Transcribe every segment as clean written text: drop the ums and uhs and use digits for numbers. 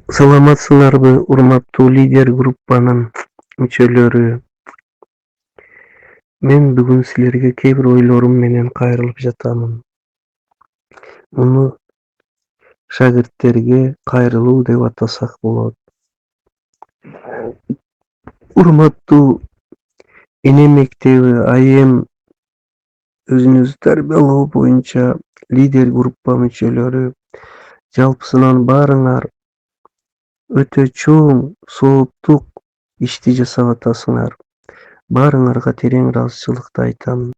Саламатсыңарбы, урматтуу лидер группанын мүчөлөрү? Мен бүгүн силерге кээ бир ойлорум менен кайрылып жатамын. Муну шагирттерге кайрылуу деп атасак болот. Урматтуу эне мектеби АМ өзүнүздү тарбиялоо боюнча лидер группа мүчөлөрү, жалпысынан баарыңар өтө чоң, сооптук ишти жасап атасыңар. Баарыңарга терең ыраазычылыкты айтам.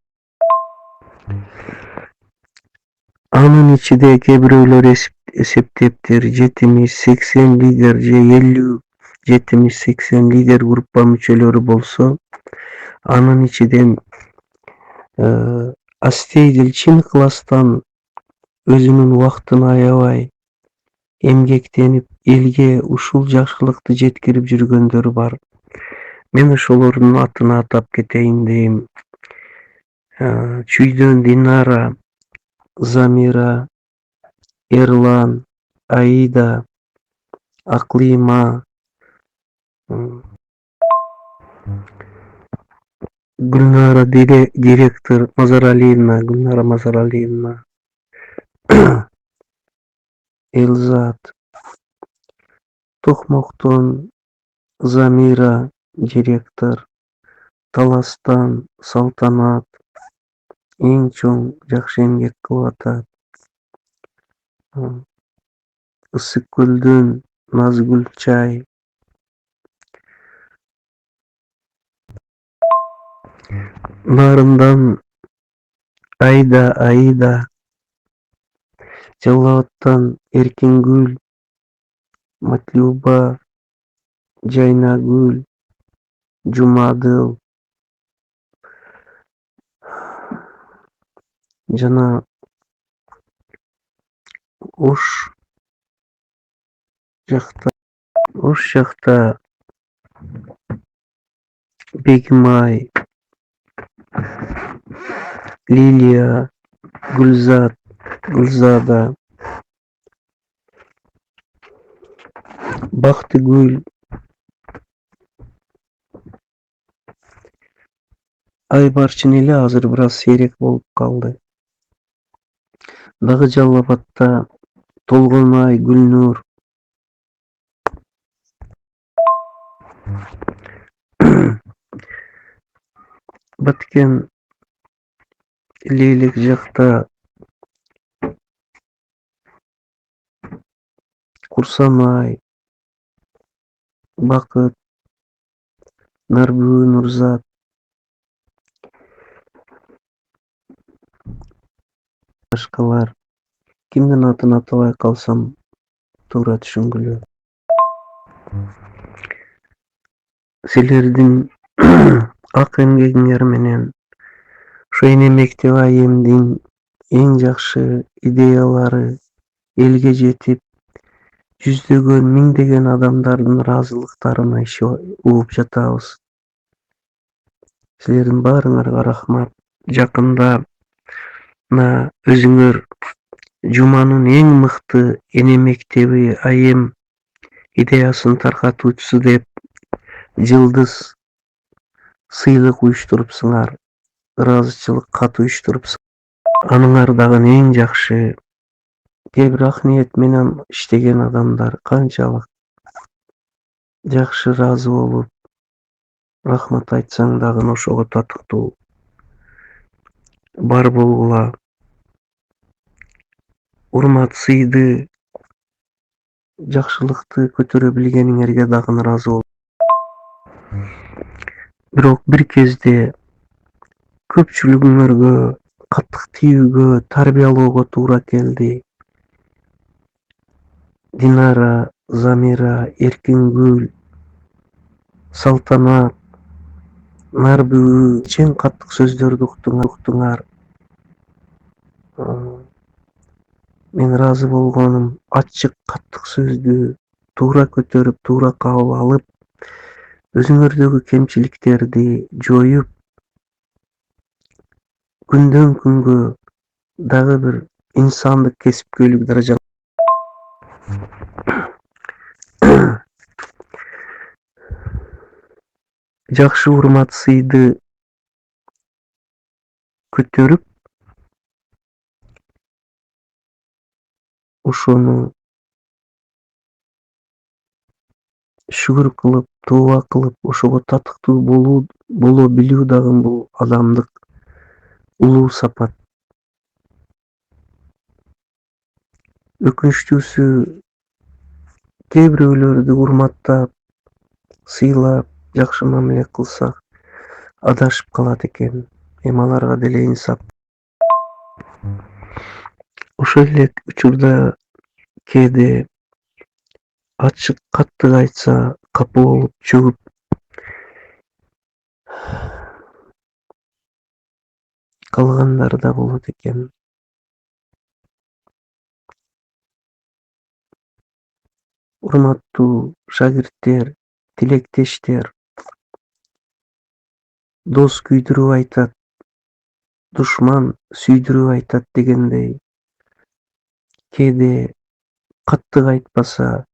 Анын ичинде кээ бирөөлөр эсептептир, 70-80 лидер же 50-70-80 лидер группа мүчөлөрү болсо, анын ичинен астейдил чын ыкыластан өзүнүн убактын аябай эмгектенип, элге ушул жакшылыкты жеткирип жүргөндөр бар. Мен ошолордун атын атап кетейин дейм. Чүйдөн Динара, Замира, Эрлан, Аида, Аклима, Гүлнара директор Гүлнара Мазаралиевна, Элзат, Токмоктон Замира директор, Таластан Салтанат эң чоң жакшы эмгек кылып атат. Ысык көлдөн Назгүл Чай, Нарындан Аида, Жалал Абадтан Эркингүл, Матлюба, Жайнагүл, Жумадыл жана Ош жакта Бегимай, Лилия, Гүлзада, Бактыгүл, Айбарчын эле азыр бир аз сейрек болуп калды. Дагы Жалал Абадта Толгонай, Гүлнур, Баткен Лейлек жакта Курсанай, Бакыт, Нарбү, Нурзат, башкалар. Кимдин атын атабай калсам туура түшүнгүлө. Силердин ак эмгегиңер менен ушу эне мектеби АМдин эң жакшы идеялары элге жетип, жүздөгөн, миңдеген адамдардын ыраазылыктарына угуп жатабыз. Силердин баарыңарга рахмат. Жакында өзүңөр жуманын эң мыкты эне мектеби АМ идеясын таркатуучусу деп жылдыз сыйлык уюштурупсуңар, ыраазычылык кат уюштурупсуңар. Аныңардагы эң жакшы, кээ бир ак ниет менен иштеген адамдар канчалык жакшы ыраазы болуп, рахмат айтсаң дагы ошого татыктуу бар болгула. Урмат, сыйды, жакшылыкты көтөрө билгениңерге дагы ыраазы болом. Бирок бир кезде көпчүлүгүңөргө каттык тийүүгө, тарбиялоого туура келди. Динара, Замира, Эркингүл, Салтанат, Нарбү чын каттык сөздөрдү уктуңар. Мен ыраазы болгонум, ачык каттык сөздү туура көтөрүп, туура кабыл алып, өзүңөрдөгү кемчиликтерди жоюп, күндөн күнгө дагы бир инсандык кесипкөйлүк даражаңарга Жакшы урмат сыйды көтөрүп, ошону шүгүр кылып, тооба кылып, ошого татыктуу боло билүү дагы бул адамдык улуу сапат. Өкүнүчтүүсү, кээ бирөөлөрдү урматтап, сыйлап, жакшы мамиле кылсак, адашып калат экен. Эми аларга деле инсап. Ошол эле учурда кээде ачык каттык айтса капа болуп чөгүп калгандар да болот экен. Урматтуу шагирттер, тилектештер, дос күйдүрүп айтат, душман сүйдүрүп айтат дегендей, кээде каттык айтпаса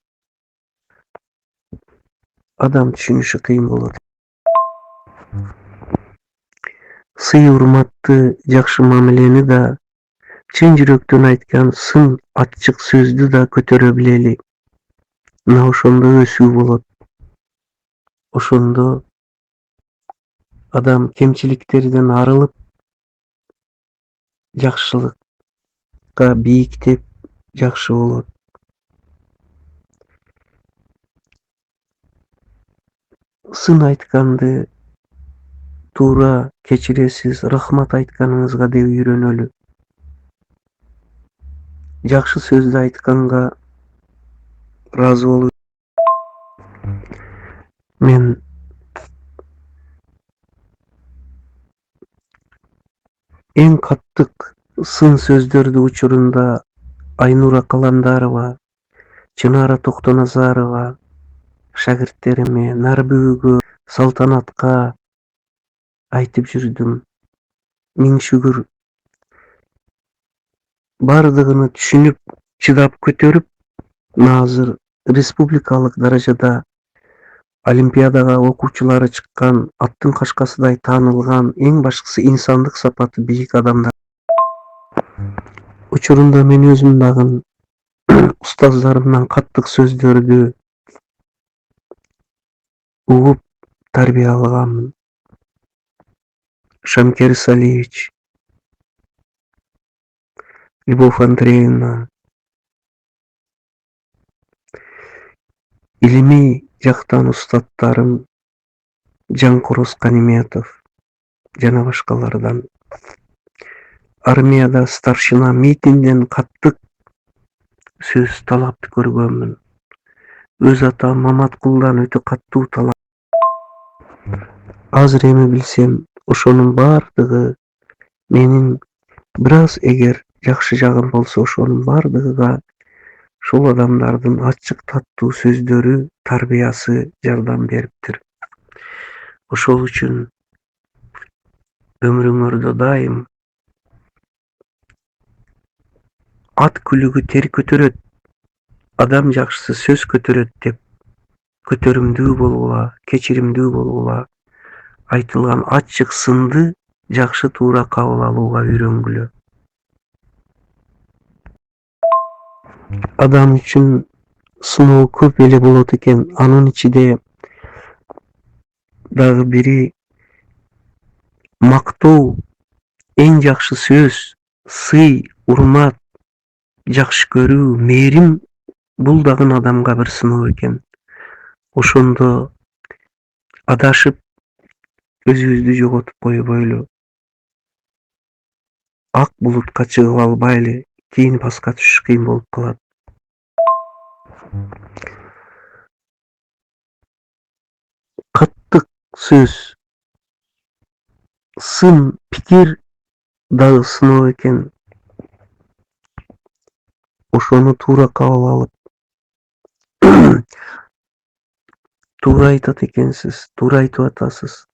адам түшүнүшү кыйын болот. Сый урматты, жакшы мамилени да, чын жүрөктөн айткан сын ачык сөздү да көтөрө билели. Мына ошондо өсүү болот. Ошондо адам кемчиликтерден арылып, жакшылыкка бийиктеп жакшы болот. Сын айтканды туура кечиресиз, рахмат айтканыңызга деп үйрөнөлү. Жакшы сөздү айтканга ыраазы болуп. Мен эң каттык сын сөздөрдү учурунда Айнура Каламдарова, Чынара Токтоназарова шагирттериме, Нарбүбүгө, Салтанатка айтып жүрдүм. Миң шүгүр. Бардыгыны түшүнүп, чыдап көтөрүп, азыр республикалык даражада Олимпиадага окуучулары чыккан, аттын кашкасыдай таанылган, эң башкысы инсандык сапаты бийик адамдар. Учурунда мен өзүм дагы устаздарымдан каттык сөздөрдү угуп тарбия алганмын. Шамкер Исалиевич, Любовь Андреевна, илимий жактан устаттарым Жанкороз Каниметов жана башкалардан. Армияда старшина Митинден каттык сөз талапты көргөнмүн. Өз атам Маматкулдан өтө каттуу талап. Азыр эми билсем, ошонун бардыгы менин бир аз эгер жакшы жагым болсо, ошонун бардыгыга ошол адамдардын ачык таттуу сөздөрү, тарбиясы жардам бериптир. Ошол үчүн өмүрүңөрдө дайым ат күлүгү тер көтөрөт, адам жакшысы сөз көтөрөт деп көтөрүмдүү болгула, кечиримдүү болгула, айтылган ачык сынды жакшы туура кабыл алууга үйрөнгүлө. Адам үчүн сыноо көп эле болот экен. Анын ичинде дагы бири мактоо, эң жакшы сөз, сый, урмат, жакшы көрүү, мээрим, бул дагы адамга бир сыноо экен. Ошондо адашып, өзүбүздү жоготуп койбойлу. Ак булутка чыгып албайлы, кийин паска түшүш кыйын болуп калат. Каттык сөз, сын пикир дагы сыноо экен. Ошону туура кабыл алып, туура айтат экенсиз, туура айтып атасыз.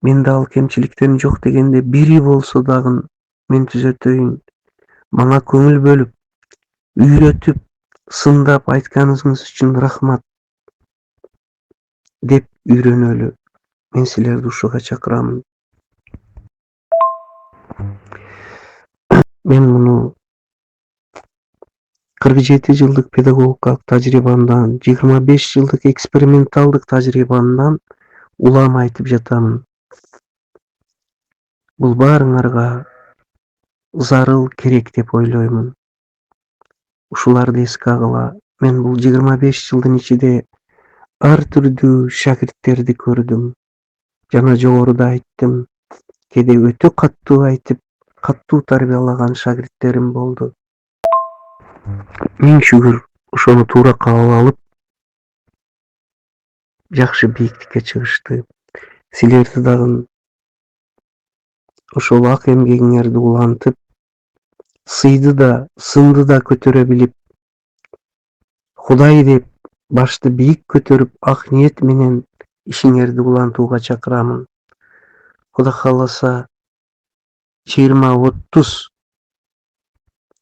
Менде ал кемчиликтерим жок дегенде бири болсо дагы мен түзөтөйүн. Мага көңүл бөлүп, үйрөтүп, Сындап айтканыңыз үчүн рахмат деп үйрөнөлү. Мен силерди ушуга чакырамын. Мен муну 47 жылдык педагогикалык тажрыйбамдан, 25 жылдык эксперименталдык тажрыйбамдан улам айтып жатамын. Бул баарыңарга зарыл, керек деп ойлоймун. Ушуларды эске алгыла. Мен бул 25 жылдын ичинде ар түрдүү шакирттерди көрдүм. Жана жогоруда айттым, кээде өтө каттуу айтып, каттуу тарбиялаган шакирттерим болду. Миң шүгүр ошону туура кабыл алып, жакшы бийиктикке чыгышты. Силерди дагы ошол ак эмгегиңерди улантып, сыйды да, сынды да көтөрө билип, Кудай деп башты бийик көтөрүп, ак ниет менен ишиңерди улантууга чакырамын. Кудай кааласа, 20, 30,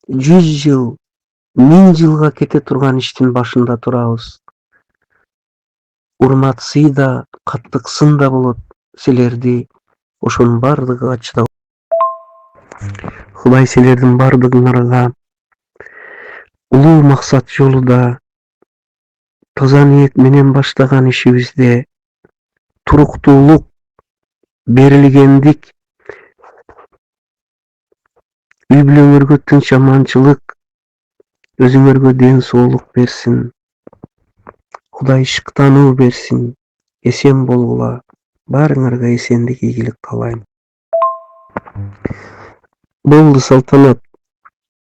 100 жыл, 1000 жылга кете турган иштин башында турабыз. Урмат сый да, каттык сын да болот. Силерди ошонун бардыгыга чыдап. Кудай силердин бардыгыңарга улуу максат жолуда таза ниет менен баштаган ишибизде туруктуулук, берилгендик, үй бүлөңөргө тынч аманчылык, өзүңөргө ден соолук берсин. Кудай шыктануу берсин. Эсен болгула. Баарыңарга эсендик, ийгилик каалайм. Болду Салтанат.